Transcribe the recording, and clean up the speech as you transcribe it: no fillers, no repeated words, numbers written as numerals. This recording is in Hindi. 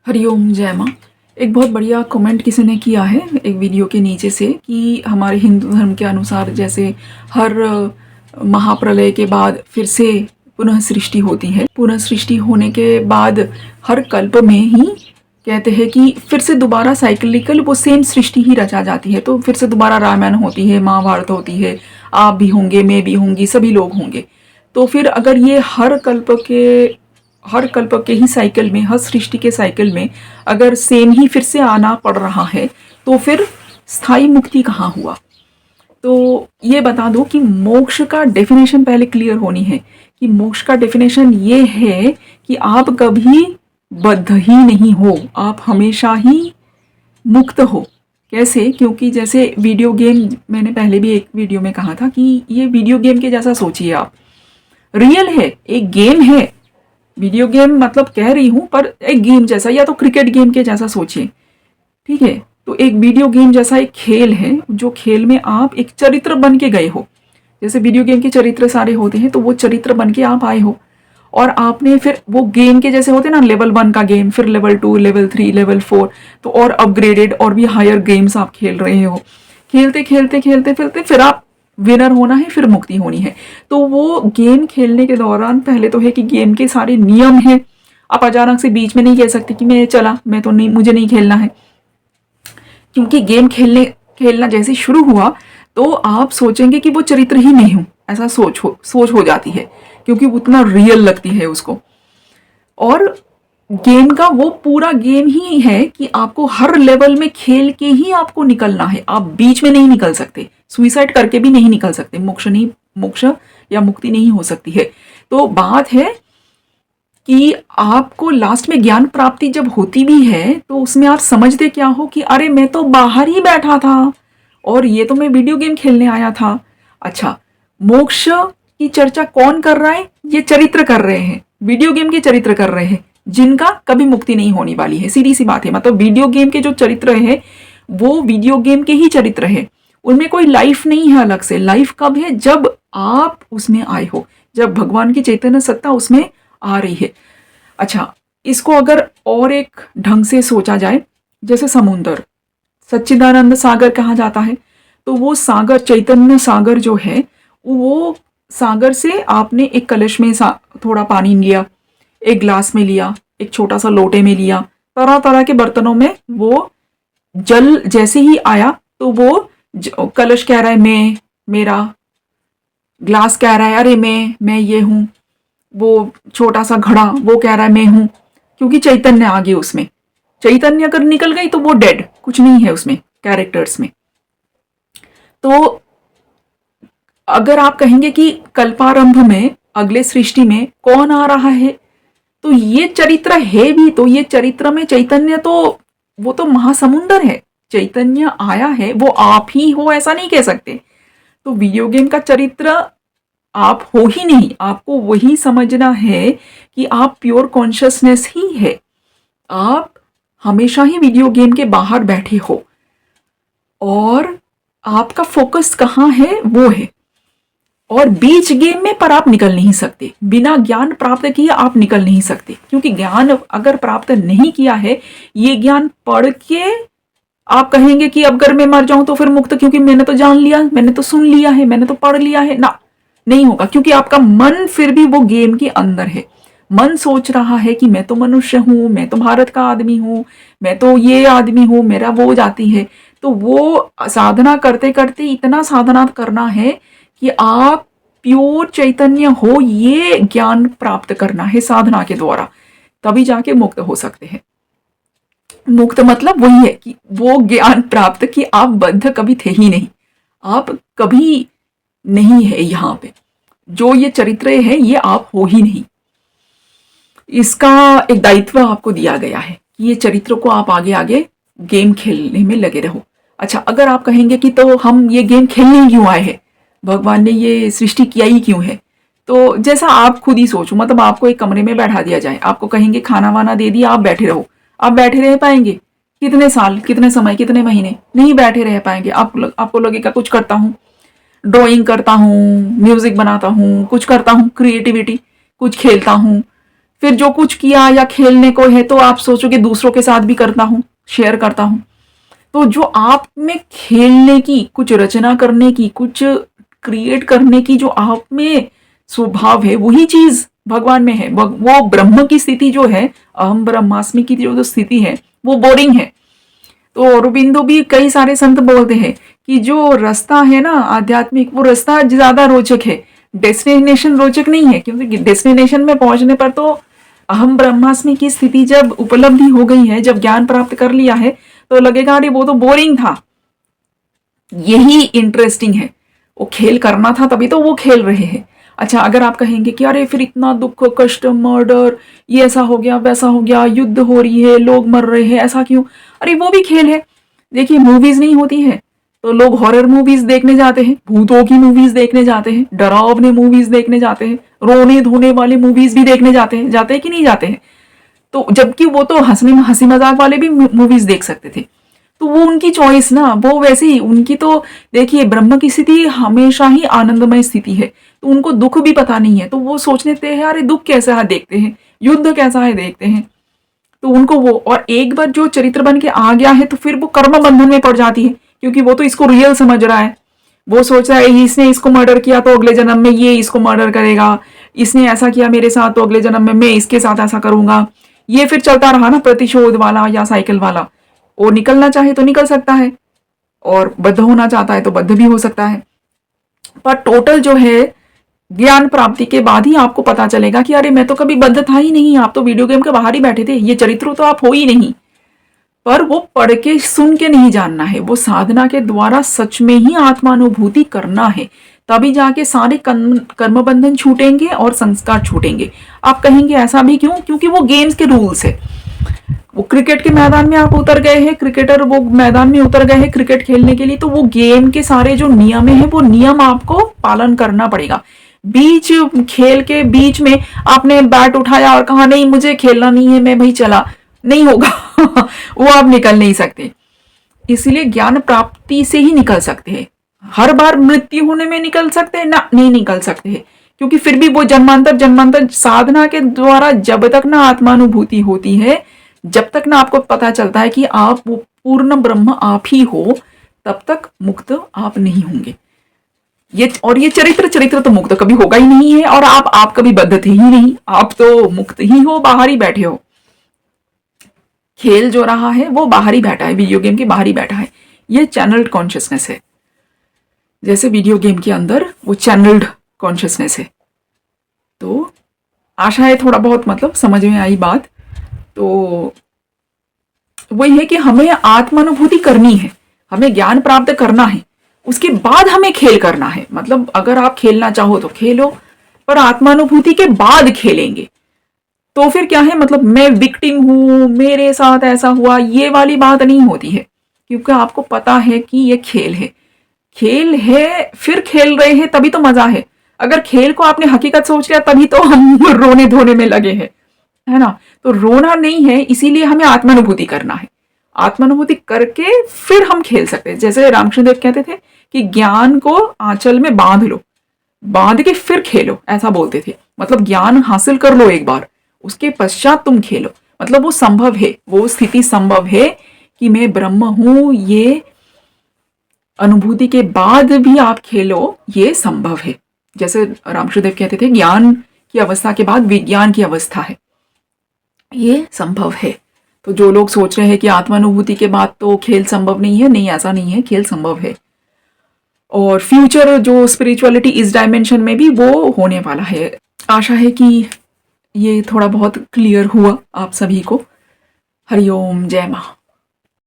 हरिओम जय माँ। एक बहुत बढ़िया कमेंट किसी ने किया है एक वीडियो के नीचे से कि हमारे हिंदू धर्म के अनुसार जैसे हर महाप्रलय के बाद फिर से पुनः सृष्टि होती है। पुनः सृष्टि होने के बाद हर कल्प में ही कहते हैं कि फिर से दोबारा साइक्लिकल वो सेम सृष्टि ही रचा जाती है। तो फिर से दोबारा रामायण होती है, महाभारत होती है, आप भी होंगे, मैं भी होंगी, सभी लोग होंगे। तो फिर अगर ये हर कल्प के ही साइकिल में, हर सृष्टि के साइकिल में अगर सेम ही फिर से आना पड़ रहा है तो फिर स्थायी मुक्ति कहाँ हुआ। तो ये बता दो कि मोक्ष का डेफिनेशन पहले क्लियर होनी है कि मोक्ष का डेफिनेशन ये है कि आप कभी बद्ध ही नहीं हो, आप हमेशा ही मुक्त हो। कैसे? क्योंकि जैसे वीडियो गेम, मैंने पहले भी एक वीडियो में कहा था कि ये वीडियो गेम के जैसा सोचिए आप। रियल है, एक गेम है, वीडियो गेम मतलब कह रही हूं, पर एक गेम जैसा, या तो क्रिकेट गेम के जैसा सोचिए, ठीक है। तो एक वीडियो गेम जैसा एक खेल है जो खेल में आप एक चरित्र बन के गए हो। जैसे वीडियो गेम के चरित्र सारे होते हैं, तो वो चरित्र बन के आप आए हो और आपने फिर वो गेम के जैसे होते ना, लेवल 1 का गेम, फिर लेवल 2, लेवल 3, लेवल 4, तो और अपग्रेडेड और भी हायर गेम्स आप खेल रहे हो। खेलते खेलते खेलते खेलते फिर आप विनर होना है, फिर मुक्ति होनी है। तो वो गेम खेलने के दौरान पहले तो है कि गेम के सारे नियम हैं। आप अचानक से बीच में नहीं कह सकते कि मैं चला, मैं तो नहीं, मुझे नहीं खेलना है। क्योंकि गेम खेलना जैसे शुरू हुआ तो आप सोचेंगे कि वो चरित्र ही मैं हूं, ऐसा सोच हो जाती है, क्योंकि उतना रियल लगती है उसको। और गेम का वो पूरा गेम ही है कि आपको हर लेवल में खेल के ही आपको निकलना है, आप बीच में नहीं निकल सकते, सुइसाइड करके भी नहीं निकल सकते, मोक्ष या मुक्ति नहीं हो सकती है। तो बात है कि आपको लास्ट में ज्ञान प्राप्ति जब होती भी है तो उसमें आप समझते क्या हो कि अरे मैं तो बाहर ही बैठा था और ये तो मैं वीडियो गेम खेलने आया था। अच्छा, मोक्ष की चर्चा कौन कर रहा है? ये चरित्र कर रहे हैं, वीडियो गेम के चरित्र कर रहे हैं, जिनका कभी मुक्ति नहीं होने वाली है। सीधी सी बात है, मतलब वीडियो गेम के जो चरित्र है वो वीडियो गेम के ही चरित्र है, उनमें कोई लाइफ नहीं है अलग से। लाइफ कब है? जब आप उसमें आए हो, जब भगवान की चैतन्य सत्ता उसमें आ रही है। अच्छा, इसको अगर और एक ढंग से सोचा जाए, जैसे समुंदर, सच्चिदानंद सागर कहा जाता है, तो वो सागर, चैतन्य सागर जो है, वो सागर से आपने एक कलश में थोड़ा पानी लिया, एक ग्लास में लिया, एक छोटा सा लोटे में लिया, तरह तरह के बर्तनों में वो जल जैसे ही आया तो वो कलश कह रहा है मैं, मेरा, ग्लास कह रहा है अरे मैं ये हूं, वो छोटा सा घड़ा वो कह रहा है मैं हूं, क्योंकि चैतन्य आ गई उसमें। चैतन्य अगर निकल गई तो वो डेड, कुछ नहीं है उसमें कैरेक्टर्स में। तो अगर आप कहेंगे कि कल्पारंभ में, अगले सृष्टि में कौन आ रहा है, तो ये चरित्र है भी, तो ये चरित्र में चैतन्य, तो वो तो महासमुंदर है, चैतन्य आया है, वो आप ही हो ऐसा नहीं कह सकते। तो वीडियो गेम का चरित्र आप हो ही नहीं, आपको वही समझना है कि आप प्योर कॉन्शियसनेस ही है, आप हमेशा ही वीडियो गेम के बाहर बैठे हो और आपका फोकस कहाँ है वो है, और बीच गेम में पर आप निकल नहीं सकते, बिना ज्ञान प्राप्त किए आप निकल नहीं सकते। क्योंकि ज्ञान अगर प्राप्त नहीं किया है, ये ज्ञान पढ़ के आप कहेंगे कि अब अगर मैं मर जाऊं तो फिर मुक्त, क्योंकि मैंने तो जान लिया, मैंने तो सुन लिया है, मैंने तो पढ़ लिया है ना, नहीं होगा। क्योंकि आपका मन फिर भी वो गेम के अंदर है, मन सोच रहा है कि मैं तो मनुष्य हूं, मैं तो भारत का आदमी हूं, मैं तो ये आदमी हूं, मेरा वो जाति है। तो वो साधना करते करते इतना साधना करना है कि आप प्योर चैतन्य हो, ये ज्ञान प्राप्त करना है साधना के द्वारा, तभी जाके मुक्त हो सकते हैं। मुक्त मतलब वही है कि वो ज्ञान प्राप्त कि आप बद्ध कभी थे ही नहीं, आप कभी नहीं है यहाँ पे, जो ये चरित्र है ये आप हो ही नहीं। इसका एक दायित्व आपको दिया गया है कि ये चरित्र को आप आगे आगे गेम खेलने में लगे रहो। अच्छा, अगर आप कहेंगे कि तो हम ये गेम खेलने क्यों आए हैं, भगवान ने ये सृष्टि किया ही क्यों है, तो जैसा आप खुद ही सोचो, मतलब आपको एक कमरे में बैठा दिया जाए, आपको कहेंगे खाना वाना दे दिया, आप बैठे रहो, आप बैठे रह पाएंगे? कितने साल, कितने समय, कितने महीने? नहीं बैठे रह पाएंगे। आपको लगेगा कुछ करता हूँ, ड्राइंग करता हूँ, म्यूजिक बनाता हूँ, कुछ करता हूँ, क्रिएटिविटी, कुछ खेलता हूँ, फिर जो कुछ किया या खेलने को है तो आप सोचोगे दूसरों के साथ भी करता हूँ, शेयर करता हूँ। तो जो आप में खेलने की, कुछ रचना करने की, कुछ क्रिएट करने की जो आप में स्वभाव है, वही चीज भगवान में है। वो ब्रह्म की स्थिति जो है, अहम ब्रह्मास्मि की जो स्थिति है, वो बोरिंग है। तो औरोबिंदो भी, कई सारे संत बोलते हैं कि जो रास्ता है ना आध्यात्मिक, वो रास्ता ज्यादा रोचक है, डेस्टिनेशन रोचक नहीं है। क्योंकि डेस्टिनेशन में पहुंचने पर तो अहम ब्रह्मास्मि की स्थिति जब उपलब्धि हो गई है, जब ज्ञान प्राप्त कर लिया है, तो लगेगा अरे वो तो बोरिंग था, यही इंटरेस्टिंग है। वो खेल करना था तभी तो वो खेल रहे हैं। अच्छा, अगर आप कहेंगे कि अरे फिर इतना दुख, कष्ट, मर्डर, ये ऐसा हो गया, वैसा हो गया, युद्ध हो रही है, लोग मर रहे हैं, ऐसा क्यों? अरे वो भी खेल है। देखिए, मूवीज नहीं होती है तो लोग हॉरर मूवीज देखने जाते हैं, भूतों की मूवीज देखने जाते हैं, डरावने मूवीज देखने जाते हैं, रोने धोने वाले मूवीज भी देखने जाते हैं कि नहीं जाते हैं? तो जबकि वो तो हंसी मजाक वाले भी मूवीज देख सकते थे। तो वो उनकी चॉइस ना, वो वैसे ही उनकी तो, देखिए ब्रह्म की स्थिति हमेशा ही आनंदमय स्थिति है, तो उनको दुख भी पता नहीं है। तो वो सोच लेते हैं अरे दुख कैसा है देखते हैं, युद्ध कैसा है देखते हैं। तो उनको वो, और एक बार जो चरित्र बन के आ गया है तो फिर वो कर्म बंधन में पड़ जाती है, क्योंकि वो तो इसको रियल समझ रहा है। वो सोच रहा है इसने इसको मर्डर किया तो अगले जन्म में ये इसको मर्डर करेगा, इसने ऐसा किया मेरे साथ तो अगले जन्म में मैं इसके साथ ऐसा करूंगा। ये फिर चलता रहा ना, प्रतिशोध वाला या साइकिल वाला। वो निकलना चाहे तो निकल सकता है, और बद्ध होना चाहता है तो बद्ध भी हो सकता है। पर टोटल जो है, ज्ञान प्राप्ति के बाद ही आपको पता चलेगा कि अरे मैं तो कभी बद्ध था ही नहीं, आप तो वीडियो गेम के बाहर ही बैठे थे, ये चरित्र तो आप हो ही नहीं। पर वो पढ़ के सुन के नहीं जानना है, वो साधना के द्वारा सच में ही आत्मानुभूति करना है, तभी जाके सारे कर्म बंधन छूटेंगे और संस्कार छूटेंगे। आप कहेंगे ऐसा भी क्यों? क्योंकि वो गेम्स के रूल्स है। वो क्रिकेट के मैदान में आप उतर गए हैं, क्रिकेटर वो मैदान में उतर गए हैं क्रिकेट खेलने के लिए, तो वो गेम के सारे जो नियम है, वो नियम आपको पालन करना पड़ेगा। बीच खेल के बीच में आपने बैट उठाया और कहा नहीं मुझे खेलना नहीं है, मैं भाई चला, नहीं होगा। वो आप निकल नहीं सकते। इसलिए ज्ञान प्राप्ति से ही निकल सकते हैं। हर बार मृत्यु होने में निकल सकते हैं ना? नहीं निकल सकते हैं, क्योंकि फिर भी वो जन्मांतर जन्मांतर साधना के द्वारा जब तक ना आत्मानुभूति होती है, जब तक ना आपको पता चलता है कि आप वो पूर्ण ब्रह्म आप ही हो, तब तक मुक्त आप नहीं होंगे। ये चरित्र तो मुक्त कभी होगा ही नहीं है, और आप कभी बद्ध थे ही नहीं, आप तो मुक्त ही हो, बाहर ही बैठे हो। खेल जो रहा है वो बाहर ही बैठा है, वीडियो गेम के बाहर ही बैठा है। ये चैनल्ड कॉन्शियसनेस है। जैसे वीडियो गेम के अंदर वो चैनल्ड कॉन्शियसनेस है। तो आशा है थोड़ा बहुत मतलब समझ में आई बात। तो वही है कि हमें आत्मानुभूति करनी है, हमें ज्ञान प्राप्त करना है, उसके बाद हमें खेल करना है। मतलब अगर आप खेलना चाहो तो खेलो, पर आत्मानुभूति के बाद खेलेंगे। तो फिर क्या है, मतलब मैं विक्टिम हूं, मेरे साथ ऐसा हुआ, ये वाली बात नहीं होती है, क्योंकि आपको पता है कि ये खेल है। खेल है, फिर खेल रहे हैं तभी तो मजा है। अगर खेल को आपने हकीकत सोच लिया तभी तो हम रोने धोने में लगे हैं, है ना? तो रोना नहीं है, इसीलिए हमें आत्मानुभूति करना है। आत्मानुभूति करके फिर हम खेल सकते हैं। जैसे रामकृष्ण देव कहते थे कि ज्ञान को आंचल में बांध लो, बांध के फिर खेलो, ऐसा बोलते थे। मतलब ज्ञान हासिल कर लो एक बार, उसके पश्चात तुम खेलो। मतलब वो संभव है, वो स्थिति संभव है कि मैं ब्रह्म हूं, ये अनुभूति के बाद भी आप खेलो, ये संभव है। जैसे रामकृष्ण देव कहते थे ज्ञान की अवस्था के बाद विज्ञान की अवस्था है, ये संभव है। तो जो लोग सोच रहे हैं कि आत्मानुभूति के बाद तो खेल संभव नहीं है, नहीं, ऐसा नहीं है, खेल संभव है। और फ्यूचर जो स्पिरिचुअलिटी इस डायमेंशन में भी वो होने वाला है। आशा है कि ये थोड़ा बहुत क्लियर हुआ आप सभी को। हरिओम, जय मां।